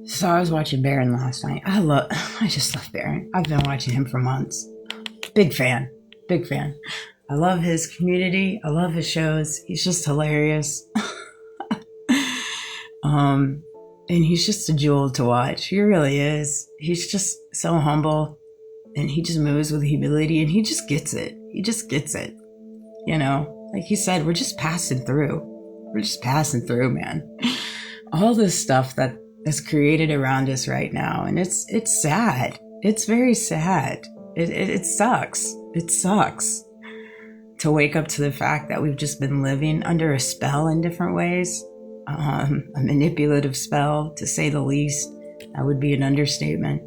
So I was watching Baron last night. I just love Baron. I've been watching him for months. Big fan. Big fan. I love his community. I love his shows. He's just hilarious. um, and he's just a jewel to watch. He really is. He's just so humble, and he just moves with humility, and he just gets it. He just gets it. You know, like he said, we're just passing through. We're just passing through, man. All this stuff that is created around us right now, and it's sad. It's very sad. It sucks. It sucks to wake up to the fact that we've just been living under a spell in different ways, a manipulative spell, to say the least. That would be an understatement.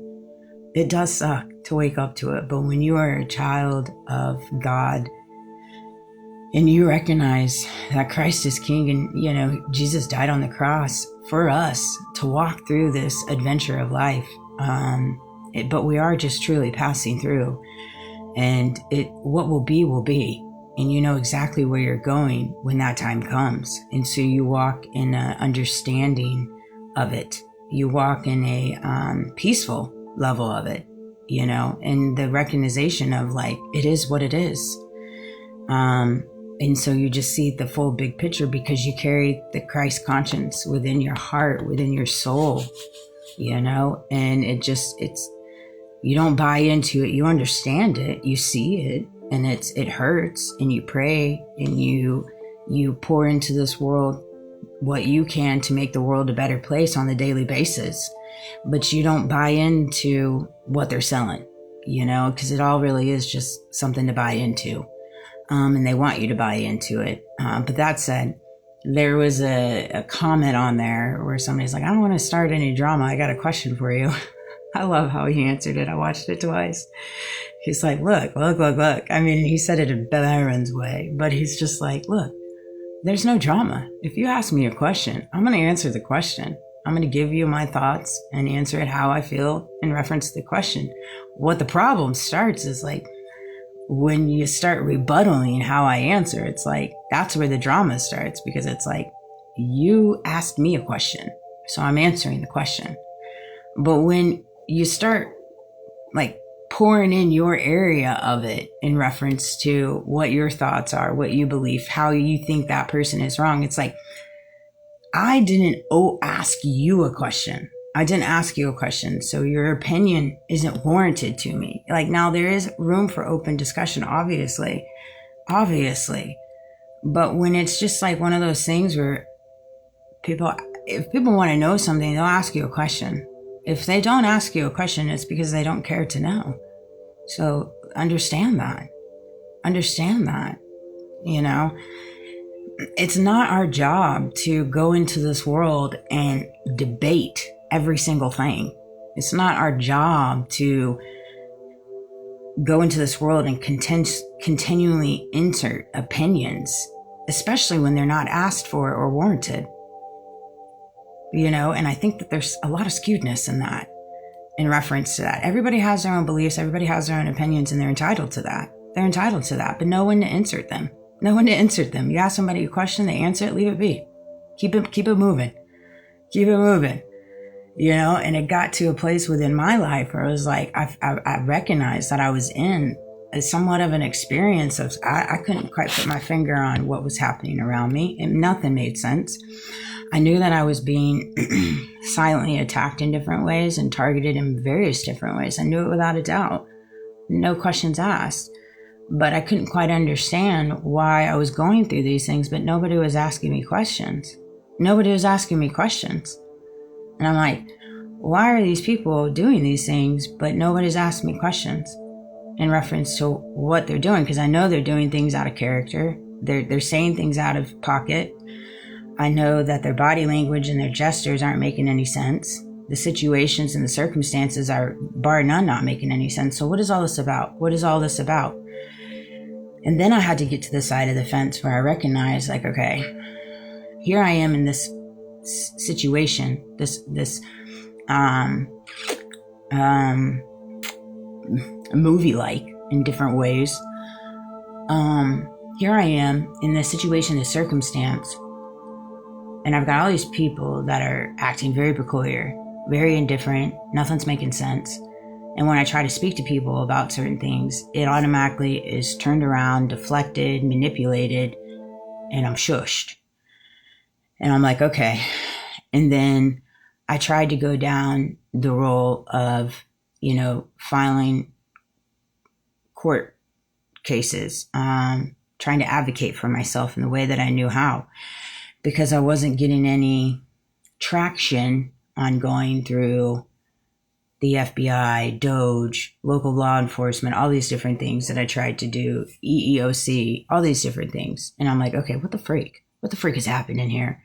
It does suck to wake up to it, but when you are a child of God and you recognize that Christ is King, and Jesus died on the cross for us to walk through this adventure of life, but we are just truly passing through, and what will be, and you know exactly where you're going when that time comes. And so you walk in an understanding of it. You walk in a peaceful level of it, and the recognition of, like, it is what it is. And so you just see the full big picture because you carry the Christ conscience within your heart, within your soul, and you don't buy into it. You understand it, you see it, and it hurts, and you pray, and you pour into this world what you can to make the world a better place on a daily basis. But you don't buy into what they're selling, because it all really is just something to buy into. And they want you to buy into it. But that said, there was a comment on there where somebody's like, I don't want to start any drama. I got a question for you. I love how he answered it. I watched it twice. He's like, look. I mean, he said it in Baron's way, but he's just like, look, there's no drama. If you ask me a question, I'm going to answer the question. I'm going to give you my thoughts and answer it how I feel in reference to the question. What the problem starts is, like, when you start rebuttaling how I answer, it's like, that's where the drama starts, because it's like, you asked me a question, so I'm answering the question. But when you start, like, pouring in your area of it in reference to what your thoughts are, what you believe, how you think that person is wrong, it's like, I didn't ask you a question. I didn't ask you a question, so your opinion isn't warranted to me. Like, now there is room for open discussion, obviously. But when it's just like one of those things where if people want to know something, they'll ask you a question. If they don't ask you a question, it's because they don't care to know. So understand that. It's not our job to go into this world and debate every single thing. It's not our job to go into this world and continually insert opinions, especially when they're not asked for or warranted. And I think that there's a lot of skewedness in that, in reference to that. Everybody has their own beliefs, everybody has their own opinions, and they're entitled to that. But know when to insert them. You ask somebody a question, they answer it, leave it be. Keep it moving. And it got to a place within my life where I was like, I recognized that I was in somewhat of an experience of, I couldn't quite put my finger on what was happening around me, and nothing made sense. I knew that I was being silently attacked in different ways and targeted in various different ways. I knew it without a doubt. No questions asked. But I couldn't quite understand why I was going through these things, but nobody was asking me questions. And I'm like, why are these people doing these things, but nobody's asking me questions in reference to what they're doing? Because I know they're doing things out of character. They're saying things out of pocket. I know that their body language and their gestures aren't making any sense. The situations and the circumstances are, bar none, not making any sense. So what is all this about? And then I had to get to the side of the fence where I recognized, like, okay, here I am in this situation, this movie-like in different ways. Here I am in this situation, this circumstance, And I've got all these people that are acting very peculiar, very indifferent, nothing's making sense. And when I try to speak to people about certain things, it automatically is turned around, deflected, manipulated, and I'm shushed. And I'm like, okay. And then I tried to go down the role of, filing court cases, trying to advocate for myself in the way that I knew how, because I wasn't getting any traction on going through the FBI, DOJ, local law enforcement, all these different things that I tried to do, EEOC, all these different things. And I'm like, okay, what the freak? What the freak is happening here?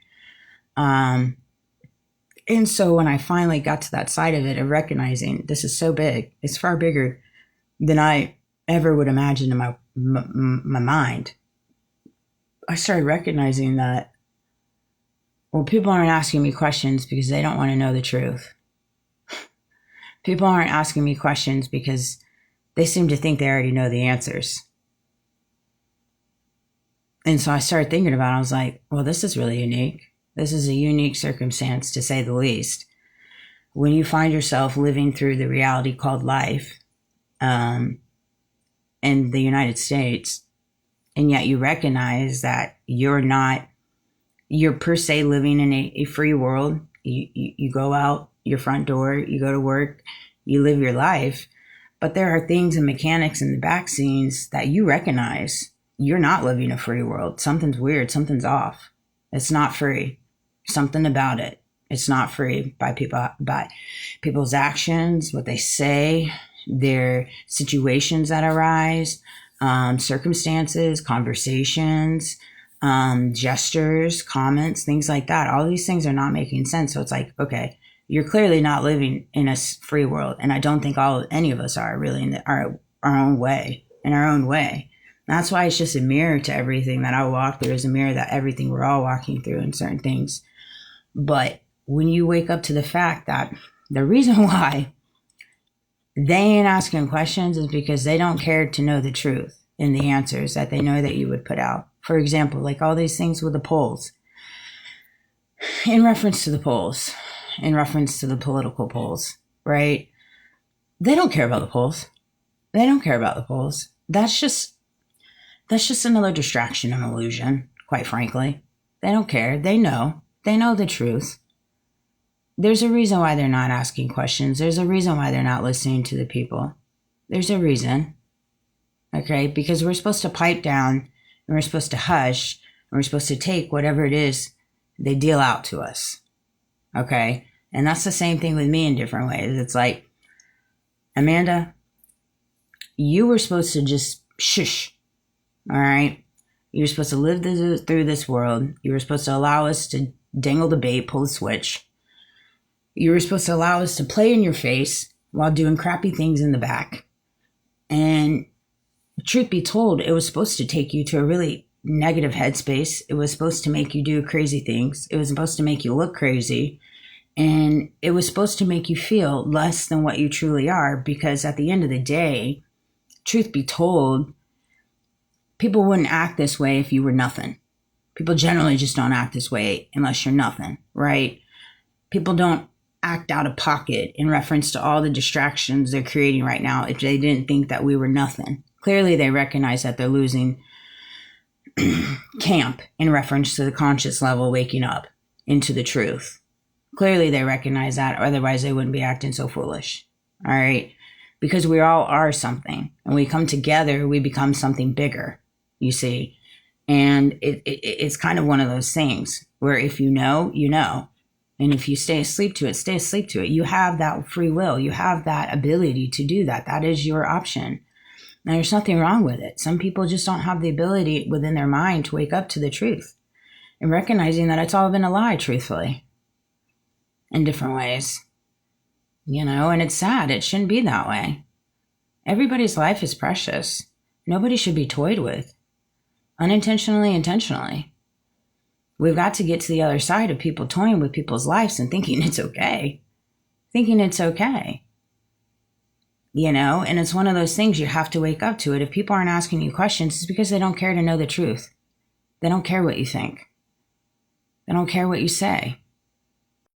And so when I finally got to that side of it, of recognizing this is so big, it's far bigger than I ever would imagine in my mind, I started recognizing that, well, people aren't asking me questions because they don't want to know the truth. People aren't asking me questions because they seem to think they already know the answers. And so I started thinking about it. I was like, well, this is really unique. This is a unique circumstance, to say the least. When you find yourself living through the reality called life in the United States, and yet you recognize that you're per se living in a free world. You go out your front door, you go to work, you live your life, but there are things and mechanics in the back scenes that you recognize. You're not living a free world. Something's weird. Something's off. It's not free. Something about it. It's not free by people's actions, what they say, their situations that arise, circumstances, conversations, gestures, comments, things like that. All these things are not making sense. So it's like, okay, you're clearly not living in a free world. And I don't think any of us are really in our own way. That's why it's just a mirror to everything that I walk through, is a mirror that everything we're all walking through in certain things. But when you wake up to the fact that the reason why they ain't asking questions is because they don't care to know the truth and the answers that they know that you would put out. For example, like all these things with the polls. In reference to the polls, in reference to the political polls, right? They don't care about the polls. They don't care about the polls. That's just another distraction and illusion, quite frankly. They don't care. They know the truth. There's a reason why they're not asking questions. There's a reason why they're not listening to the people. There's a reason. Okay? Because we're supposed to pipe down, and we're supposed to hush, and we're supposed to take whatever it is they deal out to us. Okay? And that's the same thing with me in different ways. It's like, Amanda, you were supposed to just shush. All right? You were supposed to live through this world. You were supposed to allow us to dangle the bait, pull the switch. You were supposed to allow us to play in your face while doing crappy things in the back. And truth be told, it was supposed to take you to a really negative headspace. It was supposed to make you do crazy things. It was supposed to make you look crazy. And it was supposed to make you feel less than what you truly are, because at the end of the day, truth be told, people wouldn't act this way if you were nothing. People generally just don't act this way unless you're nothing, right? People don't act out of pocket in reference to all the distractions they're creating right now if they didn't think that we were nothing. Clearly, they recognize that they're losing camp in reference to the conscious level waking up into the truth. Clearly, they recognize that, or otherwise they wouldn't be acting so foolish, all right? Because we all are something, and we come together, we become something bigger, you see? And it's kind of one of those things where if you know, you know. And if you stay asleep to it, stay asleep to it. You have that free will. You have that ability to do that. That is your option. Now, there's nothing wrong with it. Some people just don't have the ability within their mind to wake up to the truth and recognizing that it's all been a lie, truthfully, in different ways. And it's sad. It shouldn't be that way. Everybody's life is precious. Nobody should be toyed with, unintentionally, intentionally. We've got to get to the other side of people toying with people's lives and thinking it's okay. And it's one of those things you have to wake up to it. If people aren't asking you questions, it's because they don't care to know the truth. They don't care what you think. They don't care what you say.